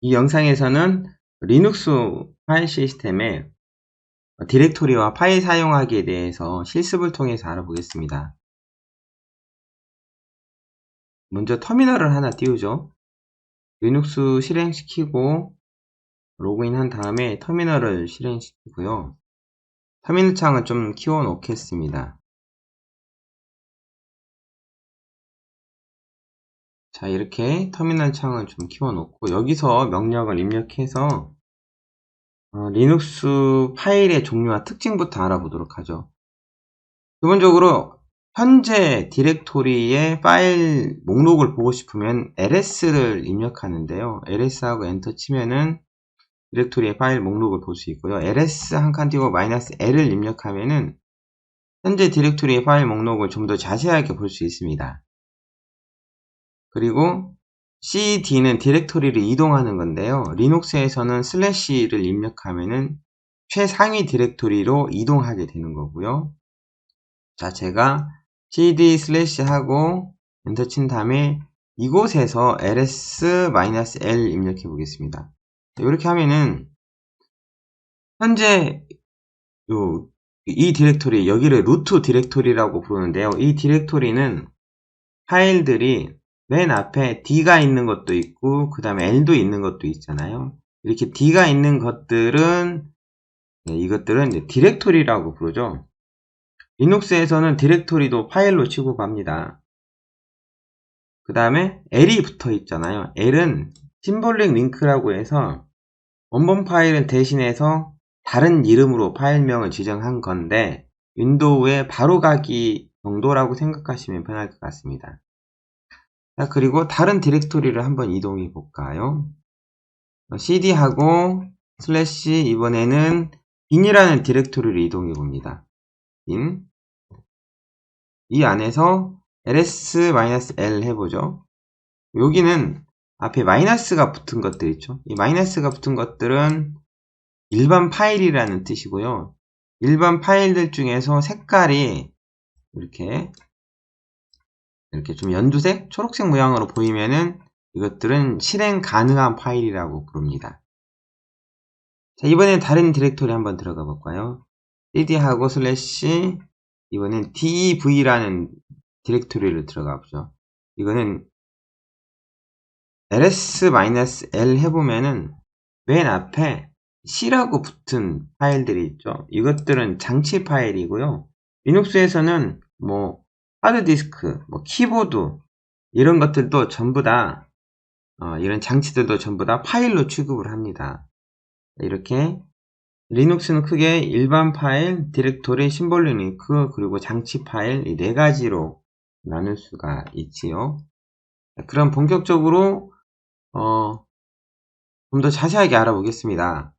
이 영상에서는 리눅스 파일 시스템의 디렉토리와 파일 사용하기에 대해서 실습을 통해서 알아보겠습니다. 먼저 터미널을 하나 띄우죠. 리눅스 실행시키고 로그인한 다음에 터미널을 실행시키고요. 터미널 창을 좀 키워 놓겠습니다. 자, 이렇게 터미널 창을 좀 키워 놓고 여기서 명령을 입력해서 리눅스 파일의 종류와 특징부터 알아보도록 하죠. 기본적으로 현재 디렉토리의 파일 목록을 보고 싶으면 ls를 입력하는데요. ls하고 엔터 치면은 디렉토리의 파일 목록을 볼 수 있고요. ls 한 칸 띄고 -l을 입력하면은 현재 디렉토리의 파일 목록을 좀 더 자세하게 볼 수 있습니다. 그리고 cd는 디렉토리를 이동하는 건데요. 리눅스에서는 슬래시를 입력하면은 최상위 디렉토리로 이동하게 되는 거고요. 자, 제가 cd 슬래시 하고 엔터 친 다음에 이곳에서 ls-l 입력해 보겠습니다. 이렇게 하면은 현재 이 디렉토리, 여기를 루트 디렉토리라고 부르는데요. 이 디렉토리는 파일들이 맨 앞에 D가 있는 것도 있고 그 다음에 L도 있는 것도 있잖아요. 이렇게 D가 있는 것들은 이것들은 이제 디렉토리라고 부르죠. 리눅스에서는 디렉토리도 파일로 취급합니다. 그 다음에 L이 붙어 있잖아요. L은 심볼릭 링크라고 해서 원본 파일을 대신해서 다른 이름으로 파일명을 지정한 건데 윈도우의 바로가기 정도라고 생각하시면 편할 것 같습니다. 자, 그리고 다른 디렉토리를 한번 이동해 볼까요? cd하고 슬래시 이번에는 bin이라는 디렉토리를 이동해 봅니다. bin. 이 안에서 ls-l 해보죠. 여기는 앞에 마이너스가 붙은 것들 있죠. 이 마이너스가 붙은 것들은 일반 파일이라는 뜻이고요. 일반 파일들 중에서 색깔이 이렇게 좀 연두색, 초록색 모양으로 보이면은 이것들은 실행 가능한 파일이라고 부릅니다. 자, 이번엔 다른 디렉토리 한번 들어가 볼까요? cd하고 슬래시 이번엔 dev라는 디렉토리를 들어가 보죠. 이거는 ls-l 해보면은 맨 앞에 C라고 붙은 파일들이 있죠. 이것들은 장치 파일이고요. 리눅스에서는 뭐 하드디스크, 뭐 키보드 이런 것들도 전부 다 이런 장치들도 전부 다 파일로 취급을 합니다. 이렇게 리눅스는 크게 일반 파일, 디렉토리, 심볼릭 링크, 그리고 장치 파일 이 네 가지로 나눌 수가 있지요. 그럼 본격적으로 좀 더 자세하게 알아보겠습니다.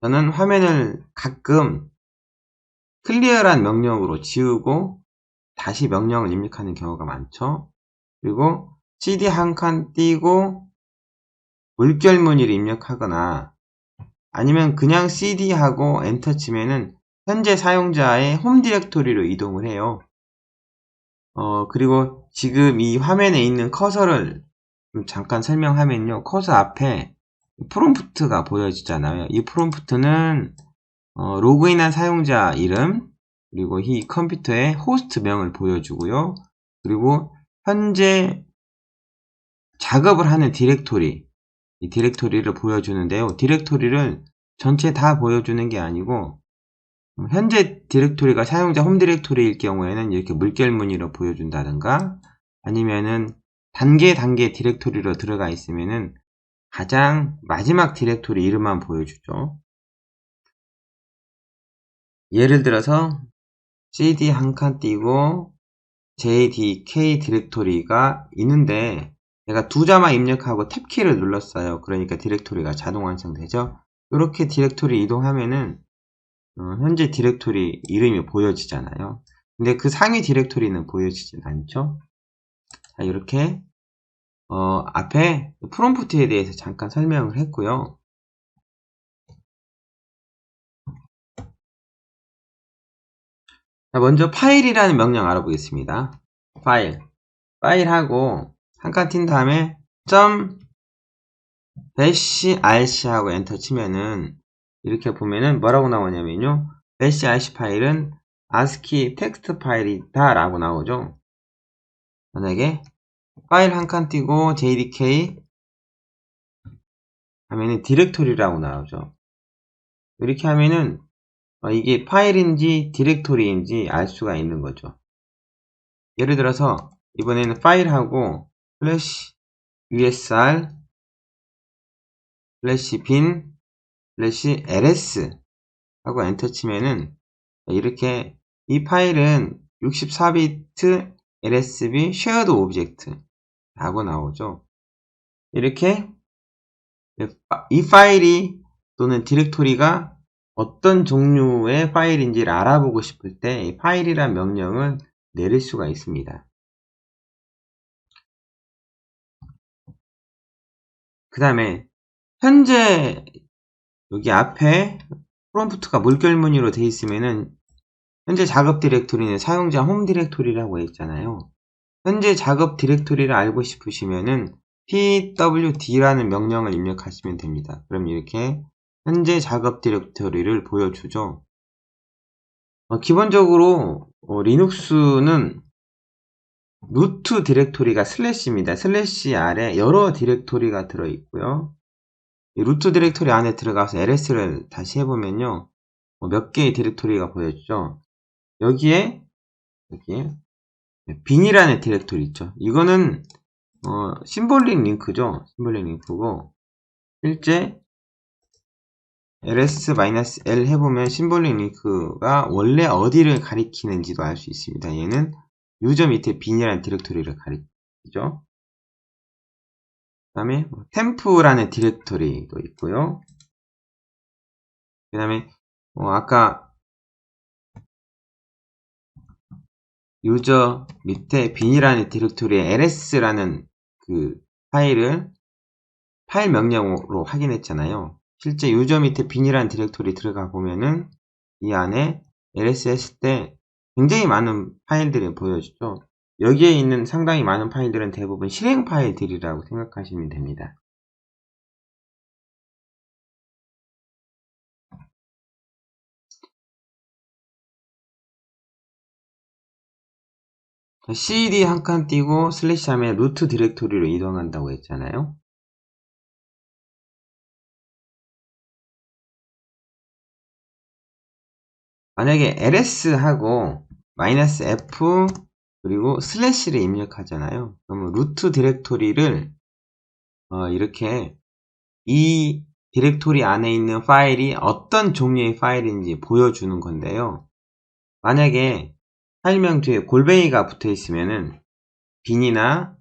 저는 화면을 가끔 클리어란 명령으로 지우고 다시 명령을 입력하는 경우가 많죠. 그리고 cd 한 칸 띄고 물결 무늬를 입력하거나 아니면 그냥 cd 하고 엔터 치면은 현재 사용자의 홈 디렉토리로 이동을 해요. 그리고 지금 이 화면에 있는 커서를 좀 잠깐 설명하면요. 커서 앞에 프롬프트가 보여지잖아요. 이 프롬프트는 로그인한 사용자 이름, 그리고 이 컴퓨터의 호스트명을 보여주고요. 그리고 현재 작업을 하는 디렉토리, 이 디렉토리를 보여주는데요. 디렉토리를 전체 다 보여주는 게 아니고 현재 디렉토리가 사용자 홈 디렉토리일 경우에는 이렇게 물결 무늬로 보여준다든가 아니면은 단계 디렉토리로 들어가 있으면은 가장 마지막 디렉토리 이름만 보여주죠. 예를 들어서 cd 한 칸 띄고 jdk 디렉토리가 있는데 내가 두 자만 입력하고 탭키를 눌렀어요. 그러니까 디렉토리가 자동 완성되죠. 이렇게 디렉토리 이동하면은 현재 디렉토리 이름이 보여지잖아요. 근데 그 상위 디렉토리는 보여지진 않죠. 자, 이렇게 앞에 프롬프트에 대해서 잠깐 설명을 했고요. 자, 먼저 파일이라는 명령 알아보겠습니다. 파일하고 한 칸 튄 다음에 -rc 하고 엔터 치면은 이렇게 보면은 뭐라고 나오냐면요. -rc 파일은 ASCII 텍스트 파일이다 라고 나오죠. 만약에 파일 한 칸 띄고 jdk 하면은 디렉토리라고 나오죠. 이렇게 하면은 이게 파일인지 디렉토리인지 알 수가 있는 거죠. 예를 들어서 이번에는 파일하고 슬래시 usr 슬래시 bin 슬래시 ls 하고 엔터 치면은 이렇게 이 파일은 64비트 lsb shared object 라고 나오죠. 이렇게 이 파일이 또는 디렉토리가 어떤 종류의 파일인지를 알아보고 싶을 때 이 파일이란 명령을 내릴 수가 있습니다. 그 다음에 현재 여기 앞에 프롬프트가 물결무늬로 되어 있으면은 현재 작업 디렉토리는 사용자 홈 디렉토리라고 했잖아요. 현재 작업 디렉토리를 알고 싶으시면은 pwd라는 명령을 입력하시면 됩니다. 그럼 이렇게 현재 작업 디렉토리를 보여주죠. 기본적으로 리눅스는 루트 디렉토리가 슬래시입니다. 슬래시 아래 여러 디렉토리가 들어있고요. 이 루트 디렉토리 안에 들어가서 ls를 다시 해보면요. 몇 개의 디렉토리가 보여주죠. 여기에 bin이라는 디렉토리 있죠. 이거는 심볼릭 링크죠. 심볼릭 링크고 실제 ls-l 해보면 심볼릭 링크가 원래 어디를 가리키는지도 알 수 있습니다. 얘는 유저 밑에 bin이라는 디렉토리를 가리키죠. 그 다음에 템프라는 디렉토리도 있고요. 그 다음에 아까 유저 밑에 bin이라는 디렉토리에 ls라는 그 파일 명령으로 확인했잖아요. 실제 유저 밑에 bin이라는 디렉토리 들어가 보면은 이 안에 ls 했을 때 굉장히 많은 파일들이 보여지죠. 여기에 있는 상당히 많은 파일들은 대부분 실행 파일들이라고 생각하시면 됩니다. cd 한 칸 띄고 슬래시 하면 루트 디렉토리로 이동한다고 했잖아요. 만약에 ls하고 -f 그리고 슬래시를 입력하잖아요. 그러면 루트 디렉토리를 이렇게 이 디렉토리 안에 있는 파일이 어떤 종류의 파일인지 보여주는 건데요. 만약에 파일명 뒤에 골뱅이가 붙어 있으면은 bin이나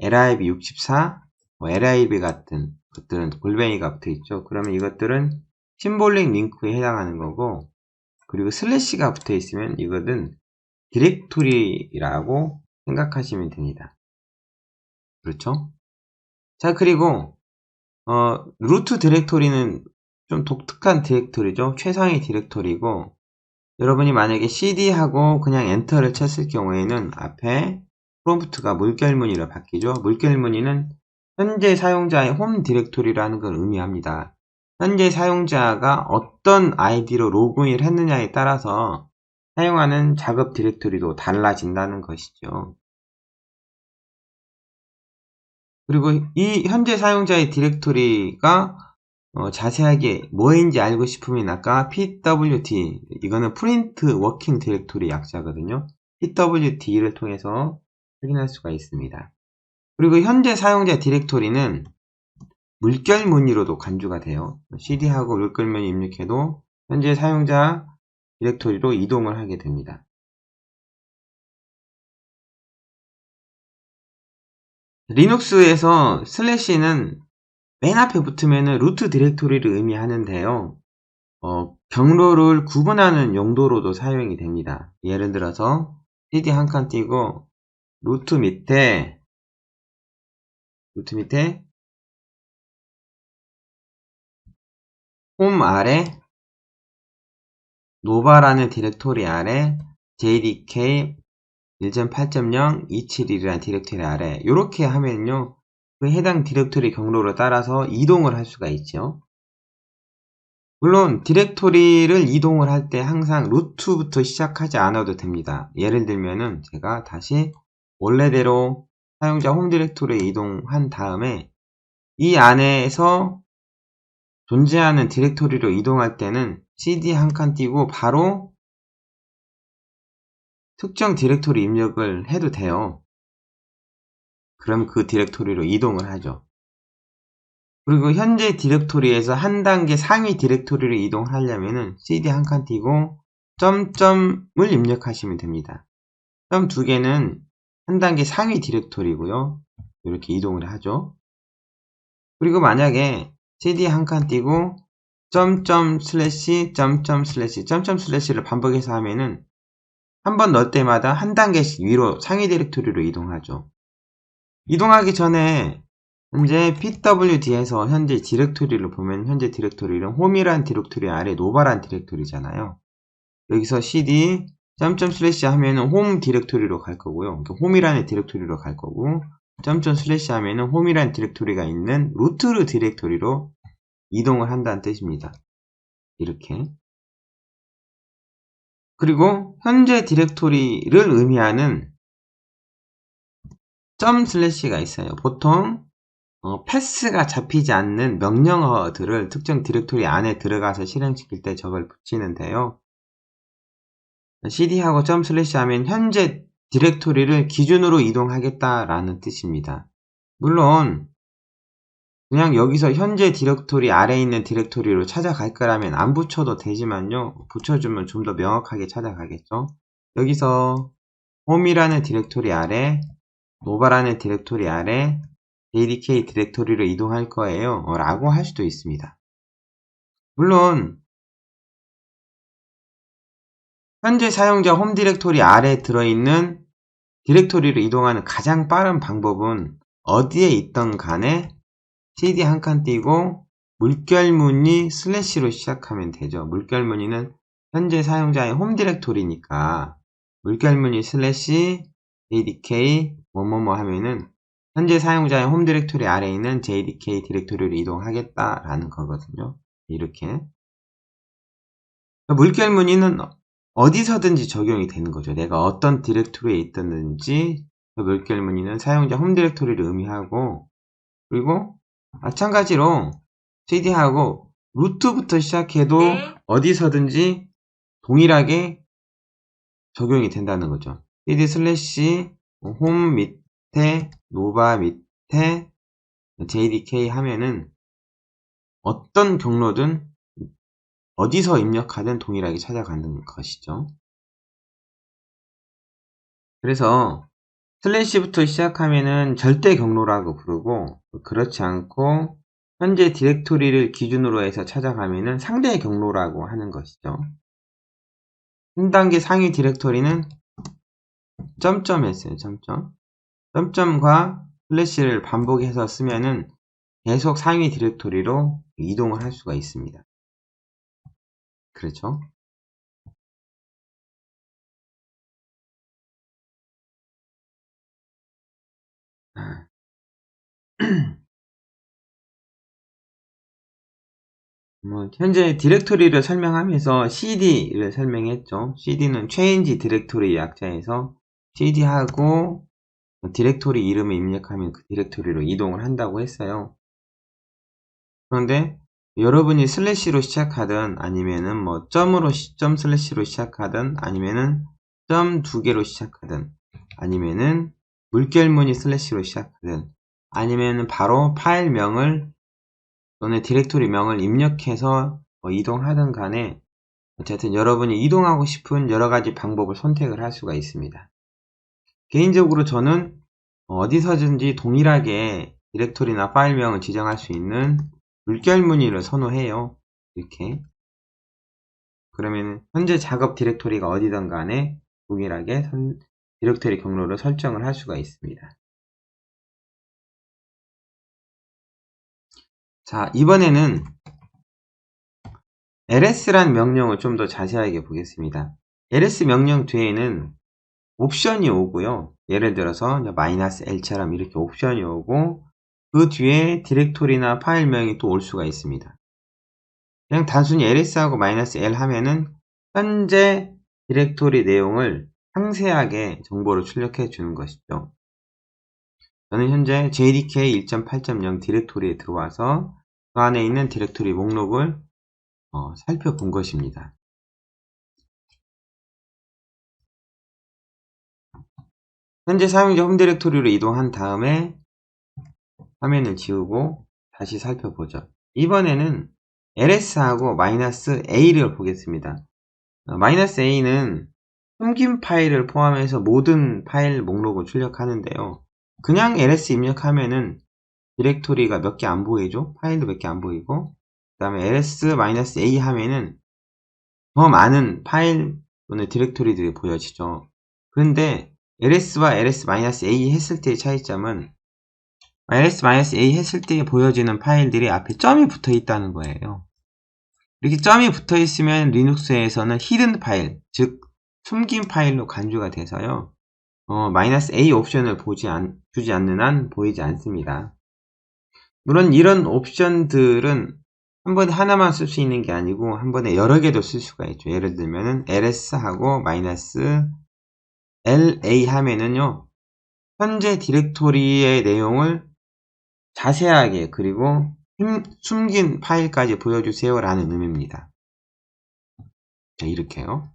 lib64, lib 같은 것들은 골뱅이가 붙어 있죠. 그러면 이것들은 심볼릭 링크에 해당하는 거고, 그리고 슬래시가 붙어 있으면 이것은 디렉토리라고 생각하시면 됩니다. 그렇죠? 자, 그리고 루트 디렉토리는 좀 독특한 디렉토리죠. 최상의 디렉토리고, 여러분이 만약에 cd하고 그냥 엔터를 쳤을 경우에는 앞에 프롬프트가 물결무늬로 바뀌죠. 물결무늬는 현재 사용자의 홈 디렉토리라는 걸 의미합니다. 현재 사용자가 어떤 아이디로 로그인을 했느냐에 따라서 사용하는 작업 디렉토리도 달라진다는 것이죠. 그리고 이 현재 사용자의 디렉토리가 자세하게 뭐인지 알고 싶으면 아까 pwd, 이거는 프린트 워킹 디렉토리 약자거든요. pwd를 통해서 확인할 수가 있습니다. 그리고 현재 사용자 디렉토리는 물결 무늬로도 간주가 돼요. cd하고 물결무늬 입력해도 현재 사용자 디렉토리로 이동을 하게 됩니다. 리눅스에서 슬래시는 맨 앞에 붙으면 루트 디렉토리를 의미하는데요. 경로를 구분하는 용도로도 사용이 됩니다. 예를 들어서 cd 한 칸 띄고 루트 밑에 홈 아래 노바라는 디렉토리 아래 jdk 1.8.0 271이라는 디렉토리 아래 이렇게 하면요 그 해당 디렉토리 경로로 따라서 이동을 할 수가 있죠. 물론 디렉토리를 이동을 할 때 항상 루트부터 시작하지 않아도 됩니다. 예를 들면은 제가 다시 원래대로 사용자 홈 디렉토리에 이동한 다음에 이 안에서 존재하는 디렉토리로 이동할 때는 cd 한 칸 띄고 바로 특정 디렉토리 입력을 해도 돼요. 그럼 그 디렉토리로 이동을 하죠. 그리고 현재 디렉토리에서 한 단계 상위 디렉토리로 이동하려면은 cd 한 칸 띄고 점점을 입력하시면 됩니다. 점 두 개는 한 단계 상위 디렉토리고요. 이렇게 이동을 하죠. 그리고 만약에 cd 한 칸 띄고 점점 슬래시 점점 슬래시 점점 슬래시를 반복해서 하면은 한 번 넣을 때마다 한 단계씩 위로 상위 디렉토리로 이동하죠. 이동하기 전에 현재 pwd에서 현재 디렉토리를 보면 현재 디렉토리는 홈이란 디렉토리 아래 노바란 디렉토리잖아요. 여기서 cd 점점 슬래시 하면은 홈 디렉토리로 갈 거고요. 그러니까 홈이라는 디렉토리로 갈 거고 점점 슬래시 하면은 홈이란 디렉토리가 있는 루트 디렉토리로 이동을 한다는 뜻입니다. 이렇게. 그리고 현재 디렉토리를 의미하는 점 슬래시가 있어요. 보통 패스가 잡히지 않는 명령어들을 특정 디렉토리 안에 들어가서 실행시킬 때 저걸 붙이는데요. cd하고 점 슬래시 하면 현재 디렉토리를 기준으로 이동하겠다라는 뜻입니다. 물론 그냥 여기서 현재 디렉토리 아래에 있는 디렉토리로 찾아갈 거라면 안 붙여도 되지만요. 붙여주면 좀 더 명확하게 찾아가겠죠. 여기서 홈이라는 디렉토리 아래 노바라는 디렉토리 아래 jdk 디렉토리로 이동할 거예요 라고 할 수도 있습니다. 물론 현재 사용자 홈 디렉토리 아래에 들어있는 디렉토리로 이동하는 가장 빠른 방법은 어디에 있던 간에 cd 한 칸 띄고 물결무늬 슬래시로 시작하면 되죠. 물결무늬는 현재 사용자의 홈 디렉토리니까 물결무늬 슬래시 jdk 뭐뭐뭐 하면은 현재 사용자의 홈 디렉토리 아래에 있는 jdk 디렉토리로 이동하겠다라는 거거든요. 이렇게. 물결무늬는 어디서든지 적용이 되는 거죠. 내가 어떤 디렉토리에 있었는지 물결무늬는 사용자 홈 디렉토리를 의미하고 그리고 마찬가지로 cd하고 루트부터 시작해도 어디서든지 동일하게 적용이 된다는 거죠. cd 슬래시 홈 밑에 노바 밑에 jdk 하면은 어떤 경로든 어디서 입력하든 동일하게 찾아가는 것이죠. 그래서 슬래시부터 시작하면은 절대 경로라고 부르고 그렇지 않고 현재 디렉토리를 기준으로 해서 찾아가면은 상대 경로라고 하는 것이죠. 한 단계 상위 디렉토리는 점점했어요. 점점. 점점과 슬래시를 반복해서 쓰면은 계속 상위 디렉토리로 이동을 할 수가 있습니다. 그렇죠? 현재 디렉토리를 설명하면서 cd를 설명했죠. cd는 change 디렉토리 약자에서 cd하고 디렉토리 이름을 입력하면 그 디렉토리로 이동을 한다고 했어요. 그런데 여러분이 슬래시로 시작하든 아니면은 뭐 점 슬래시로 시작하든 아니면은 점 두 개로 시작하든 아니면은 물결무늬 슬래시로 시작하든 아니면은 바로 파일명을 또는 디렉토리 명을 입력해서 이동하든 간에 어쨌든 여러분이 이동하고 싶은 여러가지 방법을 선택을 할 수가 있습니다. 개인적으로 저는 어디서든지 동일하게 디렉토리나 파일명을 지정할 수 있는 물결무늬를 선호해요. 이렇게. 그러면 현재 작업 디렉토리가 어디든 간에 동일하게 디렉토리 경로를 설정을 할 수가 있습니다. 자, 이번에는 ls란 명령을 좀 더 자세하게 보겠습니다. ls 명령 뒤에는 옵션이 오고요. 예를 들어서 -l처럼 이렇게 옵션이 오고 그 뒤에 디렉토리나 파일명이 또 올 수가 있습니다. 그냥 단순히 ls하고 -l 하면은 현재 디렉토리 내용을 상세하게 정보를 출력해 주는 것이죠. 저는 현재 JDK 1.8.0 디렉토리에 들어와서 그 안에 있는 디렉토리 목록을 살펴본 것입니다. 현재 사용자 홈 디렉토리로 이동한 다음에 화면을 지우고 다시 살펴보죠. 이번에는 ls하고 -a를 보겠습니다. -a는 숨긴 파일을 포함해서 모든 파일 목록을 출력하는데요. 그냥 ls 입력하면은 디렉토리가 몇 개 안 보이죠? 파일도 몇 개 안 보이고, 그 다음에 ls-a 하면은 더 많은 파일 또는 디렉토리들이 보여지죠. 그런데 ls와 ls-a 했을 때의 차이점은 ls-a 했을 때 보여지는 파일들이 앞에 점이 붙어 있다는 거예요. 이렇게 점이 붙어 있으면 리눅스에서는 히든 파일, 즉 숨긴 파일로 간주가 돼서요. -a 옵션을 주지 않는 한 보이지 않습니다. 물론 이런 옵션들은 한 번에 하나만 쓸 수 있는 게 아니고 한 번에 여러 개도 쓸 수가 있죠. 예를 들면은 ls하고 -la 하면은요, 현재 디렉토리의 내용을 자세하게 그리고 숨긴 파일까지 보여주세요 라는 의미입니다. 자, 이렇게요.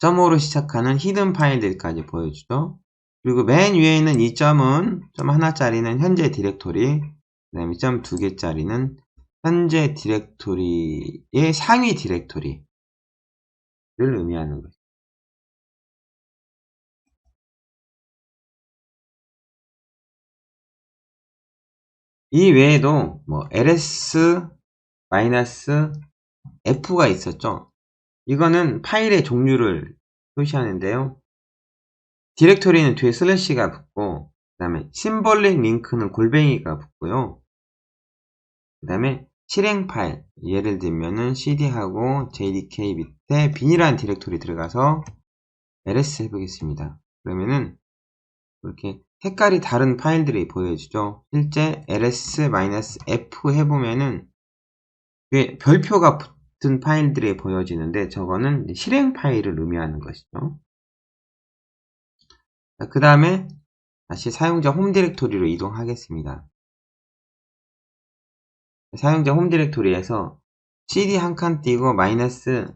.5로 시작하는 히든 파일들까지 보여주죠. 그리고 맨 위에 있는 이 점은 점 하나짜리는 현재 디렉토리, 그 다음에 점 2개짜리는 현재 디렉토리의 상위 디렉토리를 의미하는 거죠. 이 외에도 뭐 ls-f가 있었죠. 이거는 파일의 종류를 표시하는데요. 디렉토리는 뒤에 슬래시가 붙고, 그 다음에 심볼릭 링크는 골뱅이가 붙고요. 그 다음에 실행 파일, 예를 들면은 cd하고 jdk 밑에 빈이라는 디렉토리 들어가서 ls 해보겠습니다. 그러면은 이렇게 색깔이 다른 파일들이 보여지죠. 실제 ls-f 해보면은 별표가 붙은 파일들이 보여지는데 저거는 실행 파일을 의미하는 것이죠. 그 다음에 다시 사용자 홈 디렉토리로 이동하겠습니다. 사용자 홈 디렉토리에서 cd 한 칸 띄고 -r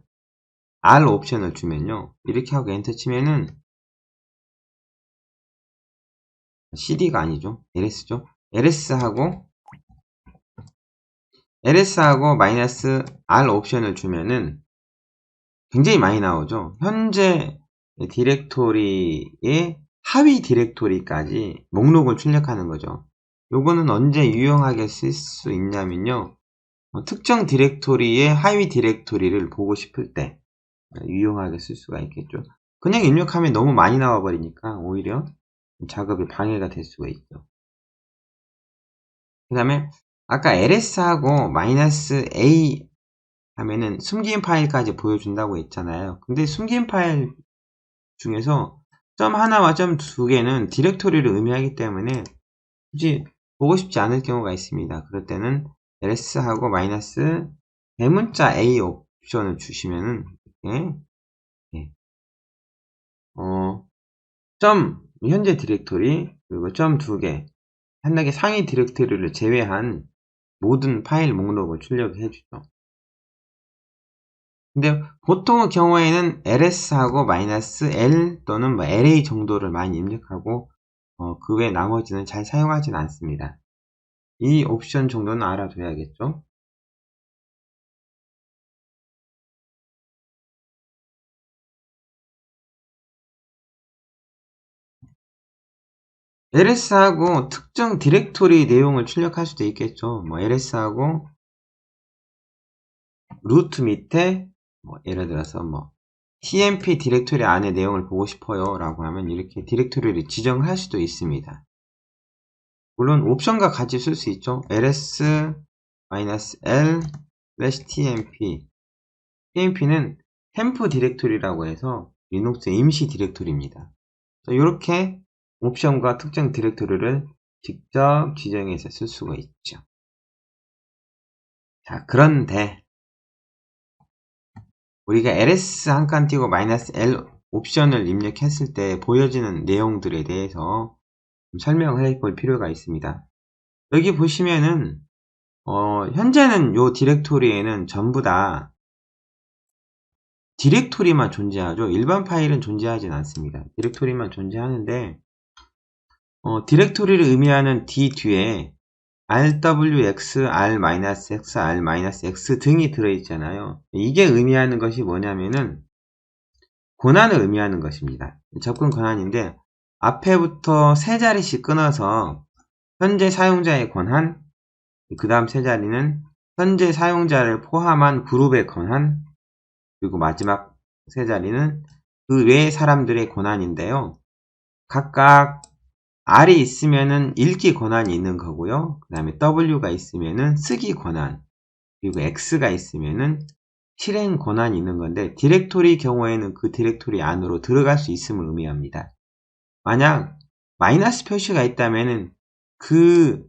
옵션을 주면요. 이렇게 하고 엔터 치면은 cd가 아니죠. ls죠. ls하고 -r 옵션을 주면은 굉장히 많이 나오죠. 현재 디렉토리의 하위 디렉토리까지 목록을 출력하는 거죠. 요거는 언제 유용하게 쓸 수 있냐면요. 특정 디렉토리의 하위 디렉토리를 보고 싶을 때 유용하게 쓸 수가 있겠죠. 그냥 입력하면 너무 많이 나와 버리니까 오히려 작업에 방해가 될 수가 있죠. 그 다음에 아까 ls하고 -a 하면은 숨긴 파일까지 보여준다고 했잖아요. 근데 숨긴 파일 중에서 점 하나와 점 두 개는 디렉토리를 의미하기 때문에 굳이 보고 싶지 않을 경우가 있습니다. 그럴 때는 ls하고 대문자 a 옵션을 주시면은 이렇게 점 현재 디렉토리 그리고 점 두 개 한락의 상위 디렉토리를 제외한 모든 파일 목록을 출력해 주죠. 근데 보통의 경우에는 ls하고 -l 또는 la 정도를 많이 입력하고 그 외 나머지는 잘 사용하진 않습니다. 이 옵션 정도는 알아둬야겠죠. ls하고 특정 디렉토리 내용을 출력할 수도 있겠죠. 뭐 ls하고 루트 밑에 예를 들어서 tmp 디렉토리 안에 내용을 보고 싶어요 라고 하면 이렇게 디렉토리를 지정할 수도 있습니다. 물론 옵션과 같이 쓸 수 있죠. ls-l/tmp tmp는 템프 디렉토리라고 해서 리눅스 임시 디렉토리입니다. 이렇게 옵션과 특정 디렉토리를 직접 지정해서 쓸 수가 있죠. 자, 그런데 우리가 ls 한 칸 띄고 -l 옵션을 입력했을 때 보여지는 내용들에 대해서 좀 설명을 해볼 필요가 있습니다. 여기 보시면은 현재는 요 디렉토리에는 전부 다 디렉토리만 존재하죠. 일반 파일은 존재하진 않습니다. 디렉토리만 존재하는데 디렉토리를 의미하는 D 뒤에 rwx, r-x, r-x 등이 들어있잖아요. 이게 의미하는 것이 뭐냐면은 권한을 의미하는 것입니다. 접근 권한인데 앞에부터 세 자리씩 끊어서 현재 사용자의 권한, 그 다음 세 자리는 현재 사용자를 포함한 그룹의 권한, 그리고 마지막 세 자리는 그 외 사람들의 권한인데요. 각각 R이 있으면은 읽기 권한이 있는 거고요. 그 다음에 W가 있으면은 쓰기 권한, 그리고 X가 있으면은 실행 권한이 있는 건데, 디렉토리 경우에는 그 디렉토리 안으로 들어갈 수 있음을 의미합니다. 만약 마이너스 표시가 있다면은 그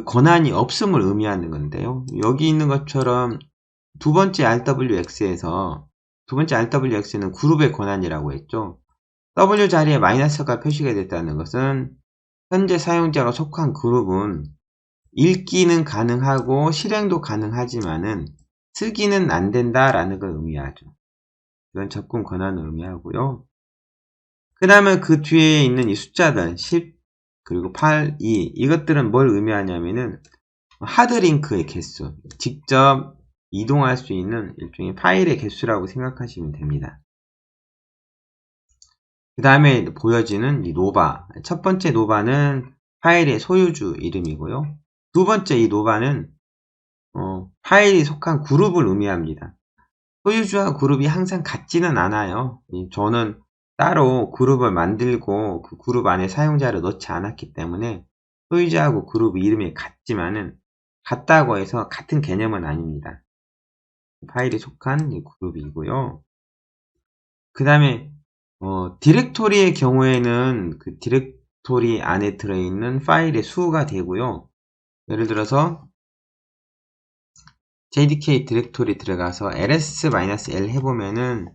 권한이 없음을 의미하는 건데요. 여기 있는 것처럼 두 번째 RWX에서 두 번째 RWX는 그룹의 권한이라고 했죠. W 자리에 마이너스가 표시가 됐다는 것은 현재 사용자가 속한 그룹은 읽기는 가능하고 실행도 가능하지만은 쓰기는 안 된다라는 걸 의미하죠. 이건 접근 권한을 의미하고요. 그 다음에 그 뒤에 있는 이 숫자들 10 그리고 8, 2 이것들은 뭘 의미하냐면은 하드링크의 개수, 직접 이동할 수 있는 일종의 파일의 개수라고 생각하시면 됩니다. 그 다음에 보여지는 이 노바, 첫 번째 노바는 파일의 소유주 이름이고요. 두 번째 이 노바는 파일이 속한 그룹을 의미합니다. 소유주와 그룹이 항상 같지는 않아요. 저는 따로 그룹을 만들고 그 그룹 안에 사용자를 넣지 않았기 때문에 소유자하고 그룹 이름이 같지만은 같다고 해서 같은 개념은 아닙니다. 파일이 속한 이 그룹이고요. 그 다음에 디렉토리의 경우에는 그 디렉토리 안에 들어있는 파일의 수가 되고요. 예를 들어서 jdk 디렉토리 들어가서 ls-l 해보면은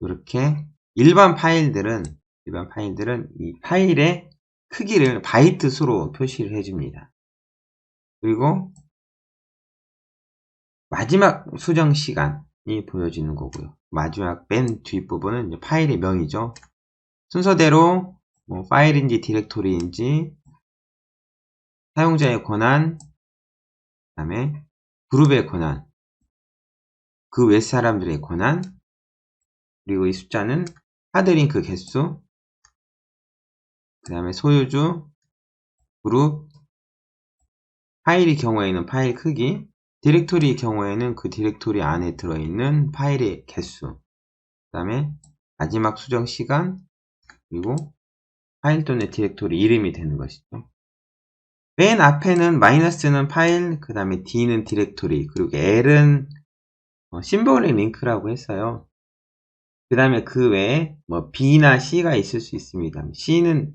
이렇게 일반 파일들은 이 파일의 크기를 바이트 수로 표시를 해줍니다. 그리고 마지막 수정 시간이 보여지는 거고요. 마지막 맨 뒷부분은 이제 파일의 명이죠. 순서대로 뭐 파일인지 디렉토리인지 사용자의 권한, 그 다음에 그룹의 권한, 그 외 사람들의 권한, 그리고 이 숫자는 하드링크 개수, 그 다음에 소유주, 그룹, 파일의 경우에는 파일 크기, 디렉토리의 경우에는 그 디렉토리 안에 들어있는 파일의 개수, 그 다음에 마지막 수정 시간, 그리고 파일 또는 디렉토리 이름이 되는 것이죠. 맨 앞에는 마이너스는 파일, 그 다음에 D는 디렉토리, 그리고 L은 심볼릭 링크라고 했어요. 그 다음에 그 외에 뭐 B나 C가 있을 수 있습니다. C는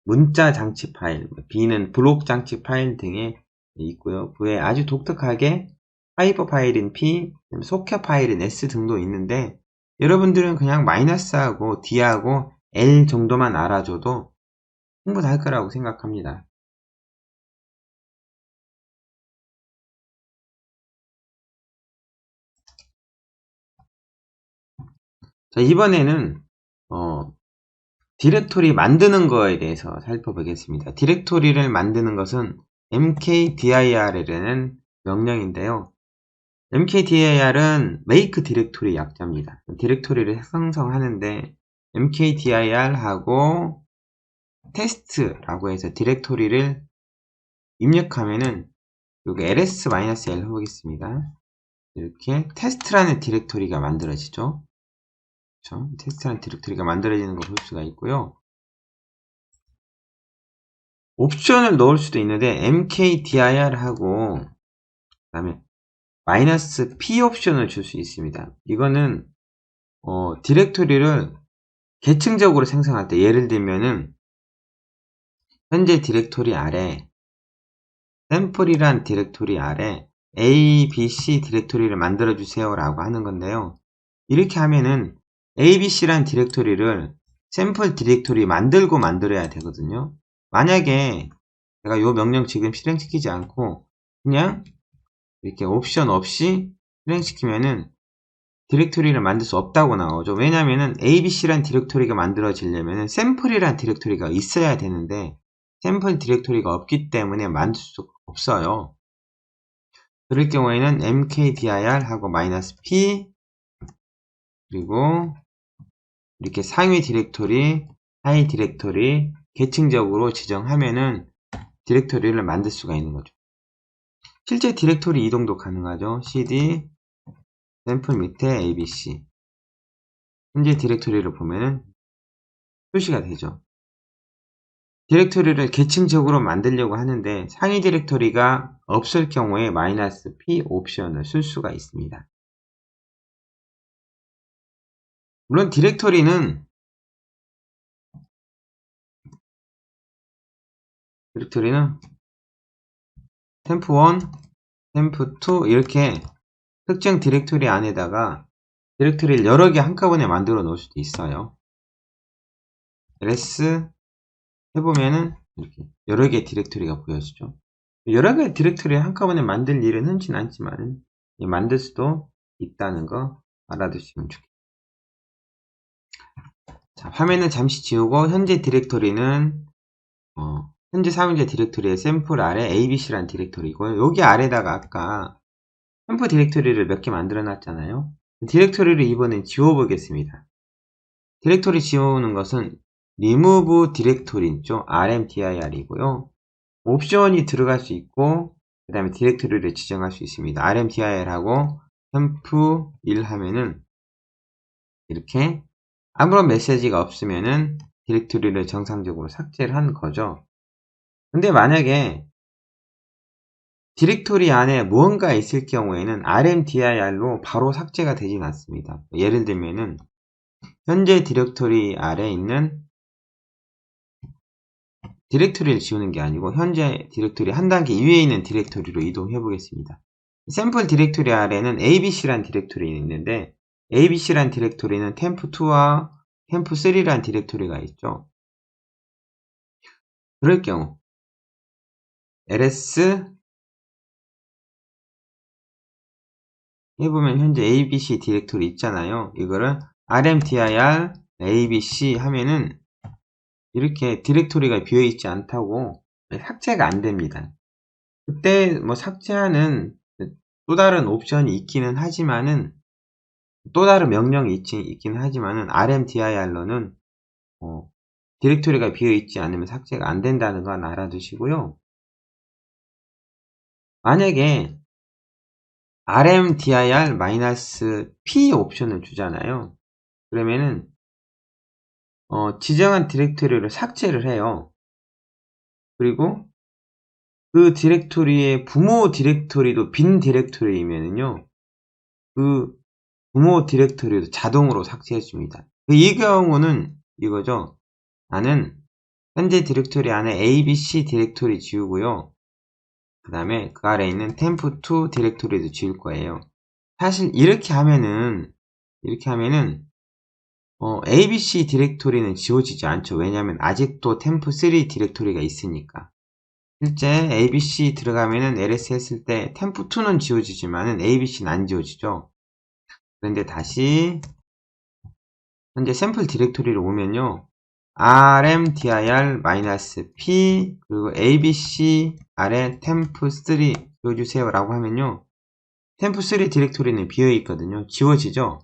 문자 장치 파일, B는 블록 장치 파일 등에 있고요. 그 외에 아주 독특하게 하이퍼 파일인 P, 속혀 파일인 S 등도 있는데 여러분들은 그냥 마이너스하고 D하고 L 정도만 알아줘도 충분할 거라고 생각합니다. 자, 이번에는 디렉토리 만드는 거에 대해서 살펴보겠습니다. 디렉토리를 만드는 것은 mkdir이라는 명령인데요. mkdir은 make 디렉토리 약자입니다. 디렉토리를 생성하는데 mkdir하고 test라고 해서 디렉토리를 입력하면은 여기 ls-l 해보겠습니다. 이렇게 test라는 디렉토리가 만들어지죠. 그렇죠? 테스트라는 디렉토리가 만들어지는 걸 볼 수가 있고요. 옵션을 넣을 수도 있는데 mkdir하고 그 다음에 -p 옵션을 줄 수 있습니다. 이거는 디렉토리를 계층적으로 생성할 때 예를 들면은 현재 디렉토리 아래 샘플이란 디렉토리 아래 A, B, C 디렉토리를 만들어 주세요 라고 하는 건데요. 이렇게 하면은 A, B, C란 디렉토리를 샘플 디렉토리 만들고 만들어야 되거든요. 만약에 제가 이 명령 지금 실행시키지 않고 그냥 이렇게 옵션 없이 실행시키면은 디렉토리를 만들 수 없다고 나오죠. 왜냐면은 ABC란 디렉토리가 만들어지려면은 샘플이란 디렉토리가 있어야 되는데 샘플 디렉토리가 없기 때문에 만들 수 없어요. 그럴 경우에는 mkdir 하고 -p 그리고 이렇게 상위 디렉토리, 하위 디렉토리 계층적으로 지정하면은 디렉토리를 만들 수가 있는 거죠. 실제 디렉토리 이동도 가능하죠. cd 샘플 밑에 abc 현재 디렉토리를 보면은 표시가 되죠. 디렉토리를 계층적으로 만들려고 하는데 상위 디렉토리가 없을 경우에 -p 옵션을 쓸 수가 있습니다. 물론 디렉토리는 템프1, 템프2 이렇게 특정 디렉토리 안에다가 디렉토리를 여러 개 한꺼번에 만들어 놓을 수도 있어요. ls 해보면은 이렇게 여러 개 디렉토리가 보여지죠. 여러 개 디렉토리 한꺼번에 만들 일은 흔치 않지만 만들 수도 있다는 거 알아두시면 좋겠습니다. 자, 화면을 잠시 지우고 현재 디렉토리는 현재 사용자 디렉토리의 샘플 아래 abc라는 디렉토리고요. 여기 아래다가 아까 샘플 디렉토리를 몇 개 만들어 놨잖아요. 디렉토리를 이번엔 지워 보겠습니다. 디렉토리 지우는 것은 remove 디렉토리죠. rmdir이고요. 옵션이 들어갈 수 있고 그 다음에 디렉토리를 지정할 수 있습니다. rmdir하고 템프1 하면은 이렇게 아무런 메시지가 없으면은 디렉토리를 정상적으로 삭제를 한 거죠. 근데 만약에 디렉토리 안에 무언가 있을 경우에는 rmdir로 바로 삭제가 되진 않습니다. 예를 들면은 현재 디렉토리 아래 있는 디렉토리를 지우는 게 아니고 현재 디렉토리 한 단계 위에 있는 디렉토리로 이동해 보겠습니다. 샘플 디렉토리 아래는 abc란 디렉토리가 있는데 abc란 디렉토리는 템프2와 템프3란 디렉토리가 있죠. 그럴 경우 ls 해보면 현재 abc 디렉토리 있잖아요. 이거를 rmdir abc 하면은 이렇게 디렉토리가 비어있지 않다고 삭제가 안 됩니다. 그때 뭐 삭제하는 또 다른 옵션이 있기는 하지만은 또 다른 명령이 있긴 하지만은 rmdir로는 디렉토리가 비어있지 않으면 삭제가 안 된다는 건 알아두시고요. 만약에 rmdir-p 옵션을 주잖아요. 그러면은 지정한 디렉토리를 삭제를 해요. 그리고 그 디렉토리의 부모 디렉토리도 빈 디렉토리이면은요, 그 부모 디렉토리도 자동으로 삭제해 줍니다. 이 경우는 이거죠. 나는 현재 디렉토리 안에 abc 디렉토리 지우고요. 그 다음에 그 아래에 있는 템프2 디렉토리도 지울 거예요. 사실 이렇게 하면은 abc 디렉토리는 지워지지 않죠. 왜냐하면 아직도 템프3 디렉토리가 있으니까. 실제 abc 들어가면은 ls 했을 때 템프2는 지워지지만은 abc는 안 지워지죠. 그런데 다시 현재 샘플 디렉토리를 오면요. rmdir-p 그리고 abc 아래 템프3 지워주세요 라고 하면요. 템프3 디렉토리는 비어있거든요. 지워지죠.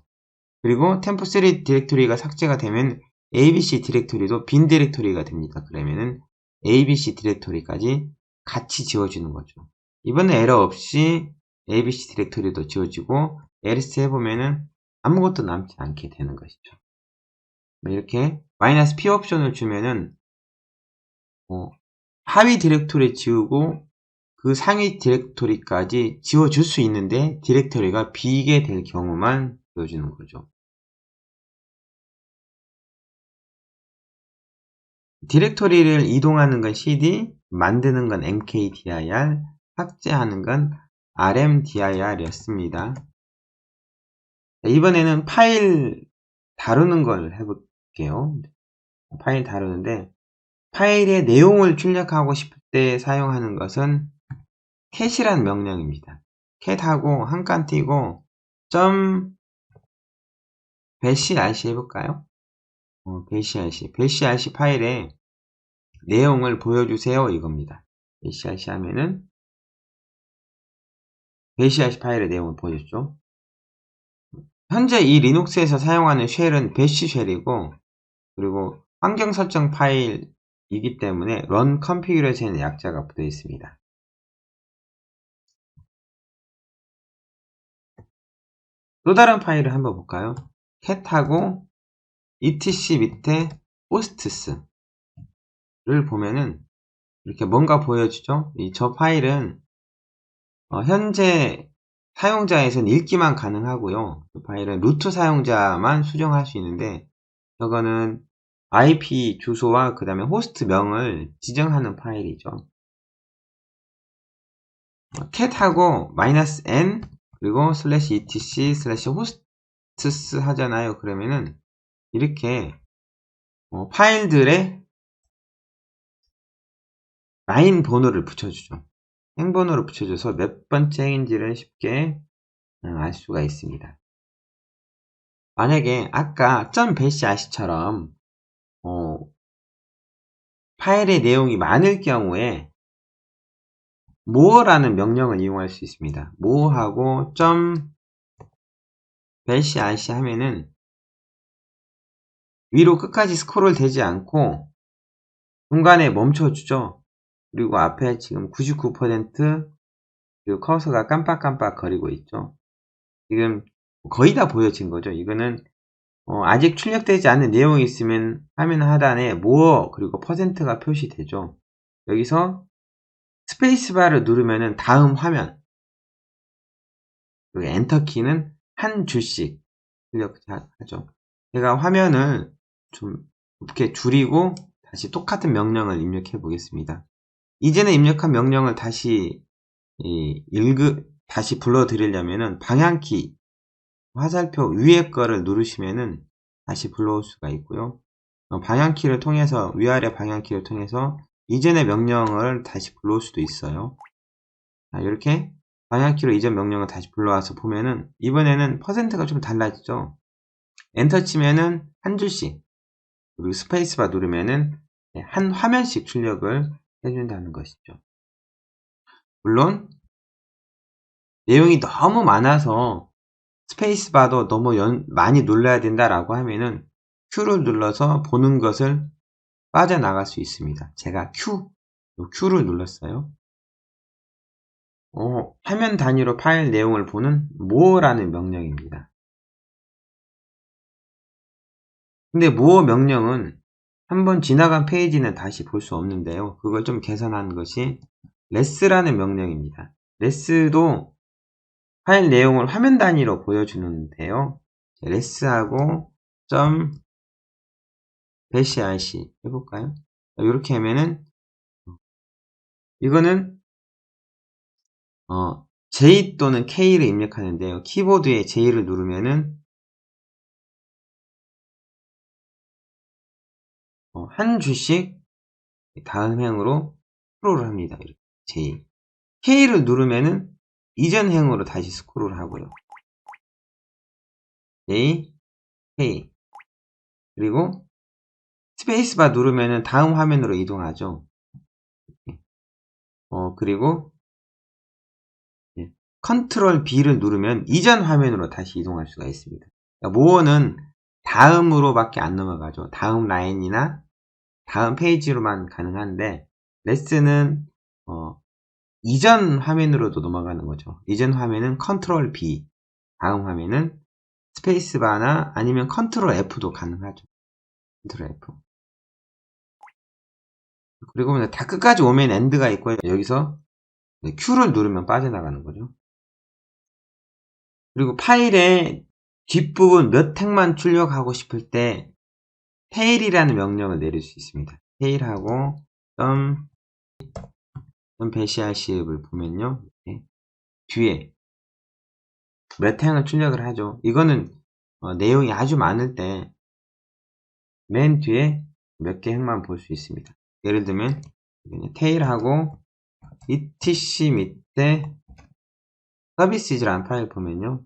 그리고 템프3 디렉토리가 삭제가 되면 abc 디렉토리도 빈 디렉토리가 됩니다. 그러면은 abc 디렉토리까지 같이 지워지는 거죠. 이번에 에러 없이 abc 디렉토리도 지워지고 ls 해보면은 아무것도 남지 않게 되는 것이죠. 이렇게 -p 옵션을 주면은 하위 디렉토리 지우고 그 상위 디렉토리까지 지워줄 수 있는데 디렉토리가 비게 될 경우만 지워주는 거죠. 디렉토리를 이동하는 건 cd, 만드는 건 mkdir, 삭제하는 건 rmdir이었습니다. 이번에는 파일 다루는 걸 해볼게요. 파일 다루는데 파일의 내용을 출력하고 싶을 때 사용하는 것은 cat이라는 명령입니다. cat하고 한 칸 띄고 .bashrc 해볼까요? bashrc 파일에 내용을 보여주세요 이겁니다. bashrc 하면은 bashrc 파일의 내용을 보여줬죠. 현재 이 리눅스에서 사용하는 쉘은 bash 쉘이고, 그리고 환경 설정 파일이기 때문에 run configuration의 약자가 붙어 있습니다. 또 다른 파일을 한번 볼까요? cat하고 etc 밑에 hosts를 보면은 이렇게 뭔가 보여주죠? 저 파일은 현재 사용자에서는 읽기만 가능하고요. 그 파일은 루트 사용자만 수정할 수 있는데, 저거는 IP 주소와 그 다음에 호스트 명을 지정하는 파일이죠. cat하고 -n 그리고 /etc/hosts 하잖아요. 그러면은 이렇게 파일들의 라인 번호를 붙여주죠. 행번호를 붙여줘서 몇 번째 행인지를 쉽게 알 수가 있습니다. 만약에 아까 .bashrc처럼 파일의 내용이 많을 경우에 more라는 명령을 이용할 수 있습니다. more하고 .bashrc 하면은 위로 끝까지 스크롤 되지 않고 중간에 멈춰주죠. 그리고 앞에 지금 99% 그리고 커서가 깜빡깜빡 거리고 있죠. 지금 거의 다 보여진 거죠. 이거는 아직 출력되지 않은 내용이 있으면 화면 하단에 more 그리고 %가 표시되죠. 여기서 스페이스바를 누르면은 다음 화면, 그리고 엔터키는 한 줄씩 출력하죠. 제가 화면을 좀 이렇게 줄이고 다시 똑같은 명령을 입력해 보겠습니다. 이전에 입력한 명령을 다시 다시 불러드리려면은 방향키 화살표 위에 거를 누르시면은 다시 불러올 수가 있고요. 방향키를 통해서 위아래 방향키를 통해서 이전의 명령을 다시 불러올 수도 있어요. 이렇게 방향키로 이전 명령을 다시 불러와서 보면은 이번에는 %가 좀 달라지죠. 엔터 치면은 한 줄씩, 그리고 스페이스바 누르면은 한 화면씩 출력을 해준다는 것이죠. 물론 내용이 너무 많아서 스페이스바도 너무 많이 눌러야 된다라고 하면은 Q를 눌러서 보는 것을 빠져나갈 수 있습니다. 제가 Q를 눌렀어요. 화면 단위로 파일 내용을 보는 more라는 명령입니다. 근데 more 명령은 한번 지나간 페이지는 다시 볼 수 없는데요. 그걸 좀 개선하는 것이 less라는 명령입니다. less도 파일 내용을 화면 단위로 보여주는데요. less하고 .bashrc 해볼까요? 이렇게 하면은 이거는 J 또는 K를 입력하는데요. 키보드에 J를 누르면은 한 줄씩 다음 행으로 스크롤을 합니다. 이렇게 J. K를 누르면은 이전 행으로 다시 스크롤을 하고요. J, K. 그리고 스페이스바 누르면은 다음 화면으로 이동하죠. 그리고 컨트롤 B를 누르면 이전 화면으로 다시 이동할 수가 있습니다. 모어는 다음으로 밖에 안 넘어가죠. 다음 라인이나 다음 페이지로만 가능한데, 레슨은 이전 화면으로도 넘어가는 거죠. 이전 화면은 컨트롤 B, 다음 화면은 스페이스바나 아니면 컨트롤 F도 가능하죠. 컨트롤 F. 그리고 다 끝까지 오면 엔드가 있고요. 여기서 Q를 누르면 빠져나가는 거죠. 그리고 파일의 뒷부분 몇 행만 출력하고 싶을 때 테일이라는 명령을 내릴 수 있습니다. 테일하고 배시아시읍을 보면요. 이렇게 뒤에 몇 행을 출력을 하죠. 이거는 내용이 아주 많을 때 맨 뒤에 몇 개 행만 볼 수 있습니다. 예를 들면 테일하고 etc 밑에 서비스즈라는 파일 보면요.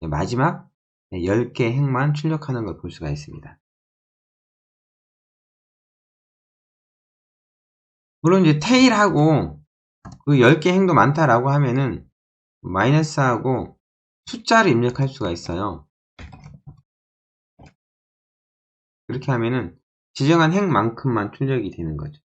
마지막 10개 행만 출력하는 걸 볼 수가 있습니다. 물론 이제 테일하고 그 10개 행도 많다라고 하면은 마이너스하고 숫자를 입력할 수가 있어요. 그렇게 하면은 지정한 행만큼만 출력이 되는 거죠.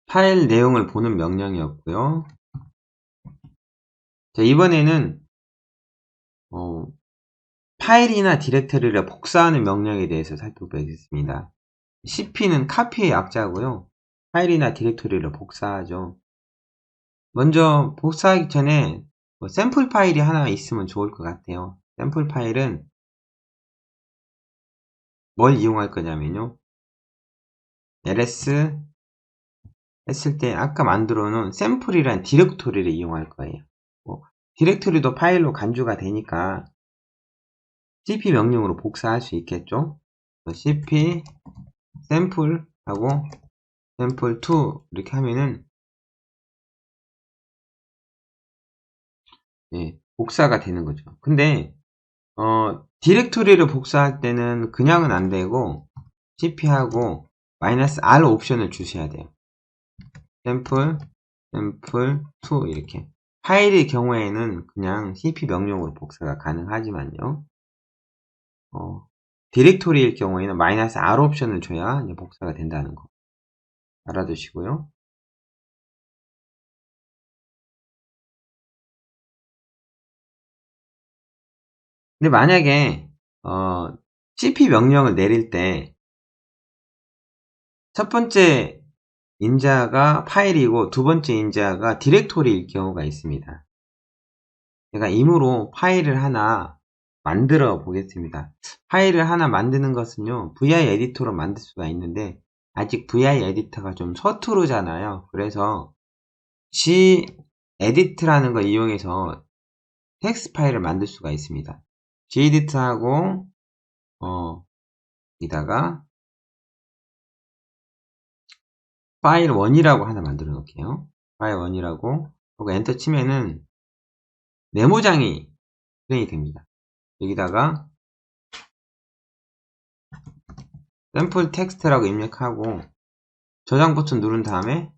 파일 내용을 보는 명령이었고요. 자, 이번에는 파일이나 디렉터리를 복사하는 명령에 대해서 살펴보겠습니다. cp는 카피의 약자고요. 파일이나 디렉토리를 복사하죠. 먼저 복사하기 전에 샘플 파일이 하나 있으면 좋을 것 같아요. 샘플 파일은 뭘 이용할 거냐면요. ls 했을 때 아까 만들어 놓은 샘플이란 디렉토리를 이용할 거예요. 디렉토리도 파일로 간주가 되니까 cp 명령으로 복사할 수 있겠죠. cp 샘플하고 샘플2 이렇게 하면은 복사가 되는 거죠. 근데 디렉토리를 복사할 때는 그냥은 안 되고 cp하고 -r 옵션을 주셔야 돼요. 샘플 2 이렇게 파일의 경우에는 그냥 cp 명령으로 복사가 가능하지만요. 디렉토리일 경우에는 -r 옵션을 줘야 이제 복사가 된다는 거 알아두시고요. 근데 만약에 cp 명령을 내릴 때 첫 번째 인자가 파일이고 두 번째 인자가 디렉토리일 경우가 있습니다. 제가 임으로 파일을 하나 만들어 보겠습니다. 파일을 하나 만드는 것은요, vi 에디터로 만들 수가 있는데 아직 vi 에디터가 좀 서투르잖아요. 그래서 gedit라는 걸 이용해서 텍스트 파일을 만들 수가 있습니다. gedit하고 이다가 파일 1이라고 하나 만들어 놓을게요. 파일 1이라고 하고 엔터 치면은 메모장이 실행이 됩니다. 여기다가 샘플 텍스트라고 입력하고 저장 버튼 누른 다음에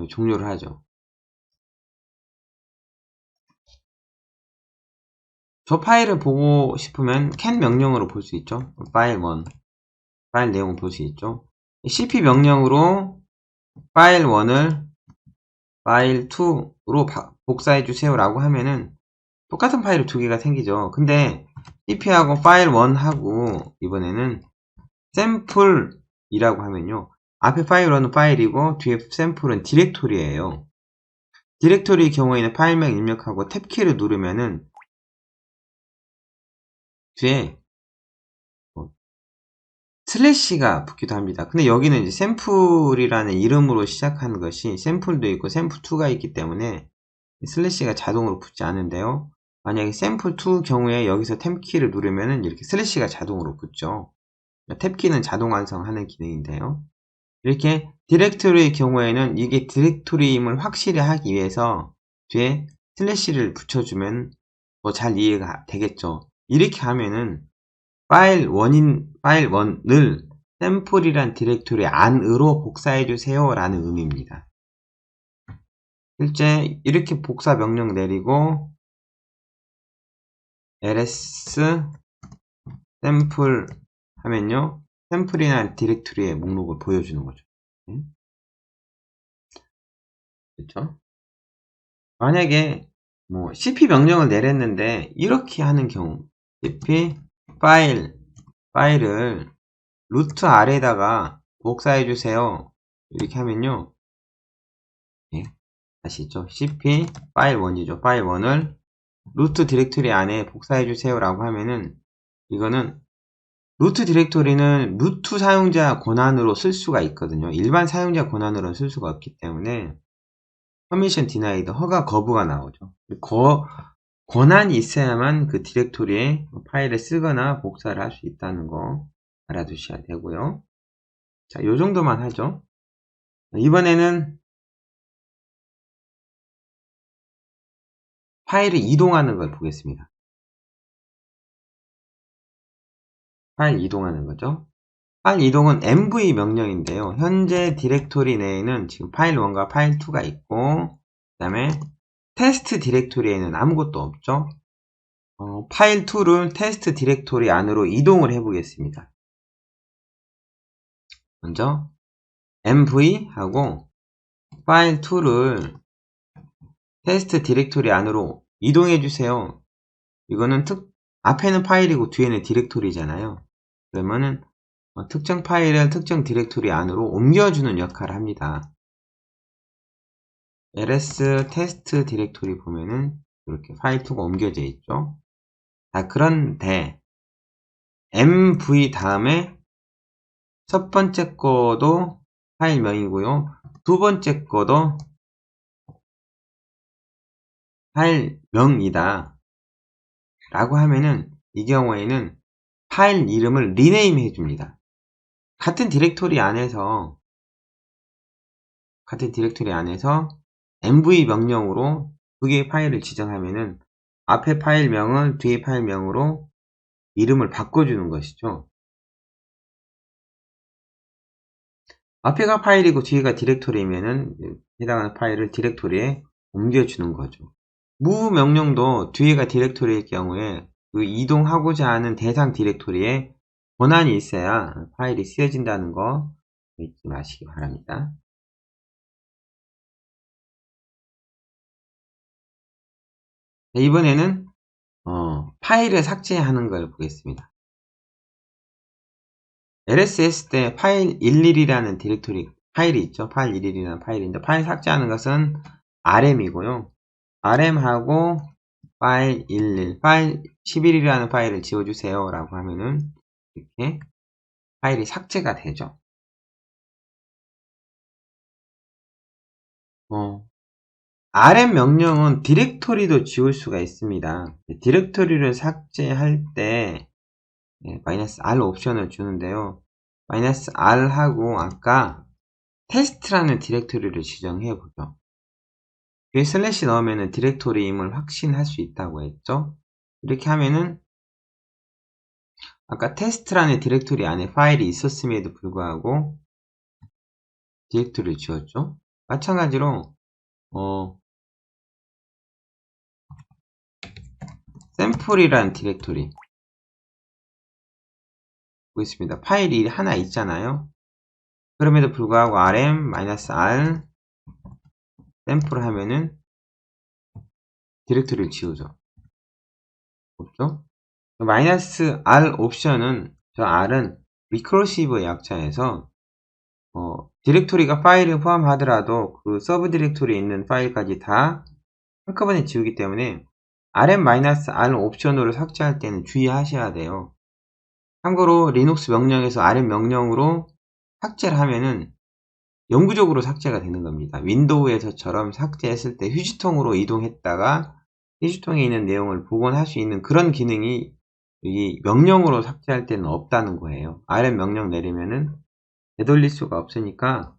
종료를 하죠. 저 파일을 보고 싶으면 can 명령으로 볼 수 있죠. 파일 1 파일 내용을 볼 수 있죠. cp 명령으로 파일 1을 파일 2로 복사해 주세요 라고 하면은 똑같은 파일이 두 개가 생기죠. 근데 cp하고 파일 1하고 이번에는 샘플이라고 하면요. 앞에 파일 1은 파일이고 뒤에 샘플은 디렉토리예요. 디렉토리의 경우에는 파일명 입력하고 탭키를 누르면은 뒤에 슬래시가 붙기도 합니다. 근데 여기는 이제 샘플이라는 이름으로 시작하는 것이 샘플도 있고 샘플2가 있기 때문에 슬래시가 자동으로 붙지 않은데요. 만약에 샘플2 경우에 여기서 탭키를 누르면은 이렇게 슬래시가 자동으로 붙죠. 탭키는 자동 완성하는 기능인데요. 이렇게 디렉토리의 경우에는 이게 디렉토리임을 확실히 하기 위해서 뒤에 슬래시를 붙여주면 더 잘 이해가 되겠죠. 이렇게 하면은 파일 1을 샘플이란 디렉토리 안으로 복사해주세요 라는 의미입니다. 실제 이렇게 복사 명령 내리고 ls 샘플 하면요. 샘플이란 디렉토리의 목록을 보여주는 거죠. 그렇죠? 만약에 cp 명령을 내렸는데 이렇게 하는 경우 cp 파일을 루트 아래에다가 복사해 주세요 이렇게 하면요 아시죠? cp 파일 1이죠. 파일 1을 루트 디렉토리 안에 복사해 주세요 라고 하면은, 이거는 루트 디렉토리는 루트 사용자 권한으로 쓸 수가 있거든요. 일반 사용자 권한으로는 쓸 수가 없기 때문에 퍼미션 디나이드, 허가 거부가 나오죠. 권한이 있어야만 그 디렉토리에 파일을 쓰거나 복사를 할 수 있다는 거 알아두셔야 되고요. 자, 요 정도만 하죠. 이번에는 파일을 이동하는 걸 보겠습니다. 파일 이동하는 거죠. 파일 이동은 mv 명령인데요. 현재 디렉토리 내에는 지금 파일 1과 파일 2가 있고, 그 다음에 테스트 디렉토리에는 아무것도 없죠. 파일 2를 테스트 디렉토리 안으로 이동을 해 보겠습니다. 먼저 mv 하고 파일 2를 테스트 디렉토리 안으로 이동해 주세요. 이거는 앞에는 파일이고 뒤에는 디렉토리잖아요. 그러면은 특정 파일을 특정 디렉토리 안으로 옮겨주는 역할을 합니다. ls 테스트 디렉토리 보면은 이렇게 파일 2가 옮겨져 있죠. 자, 그런데 mv 다음에 첫 번째 거도 파일명이고요. 두 번째 거도 파일명이다 라고 하면은, 이 경우에는 파일 이름을 리네임 해줍니다. 같은 디렉토리 안에서 mv 명령으로 두 개의 파일을 지정하면은 앞에 파일명을 뒤에 파일명으로 이름을 바꿔주는 것이죠. 앞에가 파일이고 뒤에가 디렉토리면은 해당하는 파일을 디렉토리에 옮겨주는 거죠. move 명령도 뒤에가 디렉토리일 경우에 그 이동하고자 하는 대상 디렉토리에 권한이 있어야 파일이 쓰여진다는 거 잊지 마시기 바랍니다. 자, 이번에는 파일을 삭제하는 걸 보겠습니다. lss 때 파일 11이라는 디렉토리 파일이 있죠. 파일 11이라는 파일인데, 파일 삭제하는 것은 rm이고요. rm하고 파일 11, 파일 11이라는 파일을 지워주세요 라고 하면은 이렇게 파일이 삭제가 되죠. rm 명령은 디렉토리도 지울 수가 있습니다. 디렉토리를 삭제할 때 -r 옵션을 주는데요. -r 하고 아까 테스트라는 디렉토리를 지정해 보죠. 뒤에 슬래시 넣으면 디렉토리임을 확신할 수 있다고 했죠. 이렇게 하면은 아까 테스트라는 디렉토리 안에 파일이 있었음에도 불구하고 디렉토리를 지웠죠. 마찬가지로 샘플이라는 디렉토리 보겠습니다. 파일이 하나 있잖아요. 그럼에도 불구하고 rm-r 샘플 하면은 디렉토리를 지우죠. 없죠? -r 옵션은, 저 r은 리커시브의 약자에서 디렉토리가 파일을 포함하더라도 그 서브 디렉토리에 있는 파일까지 다 한꺼번에 지우기 때문에 rm-r 옵션으로 삭제할 때는 주의하셔야 돼요. 참고로 리눅스 명령에서 rm 명령으로 삭제를 하면은 영구적으로 삭제가 되는 겁니다. 윈도우에서처럼 삭제했을 때 휴지통으로 이동했다가 휴지통에 있는 내용을 복원할 수 있는 그런 기능이 이 명령으로 삭제할 때는 없다는 거예요. rm 명령 내리면은 되돌릴 수가 없으니까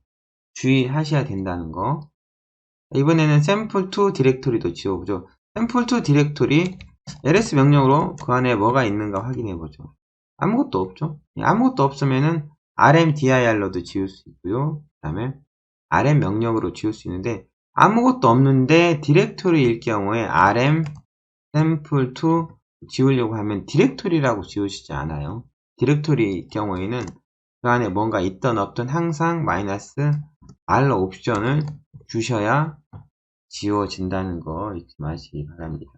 주의하셔야 된다는 거. 이번에는 sample2 디렉토리도 지워보죠. sample2 디렉토리 ls 명령으로 그 안에 뭐가 있는가 확인해보죠. 아무것도 없죠. 아무것도 없으면은 rmdir로도 지울 수 있고요. 그 다음에 rm 명령으로 지울 수 있는데, 아무것도 없는데 디렉토리일 경우에 rm sample2 지우려고 하면 디렉토리라고 지우시지 않아요. 디렉토리일 경우에는 그 안에 뭔가 있던 없던 항상 -r 옵션을 주셔야 지워진다는 거 잊지 마시기 바랍니다.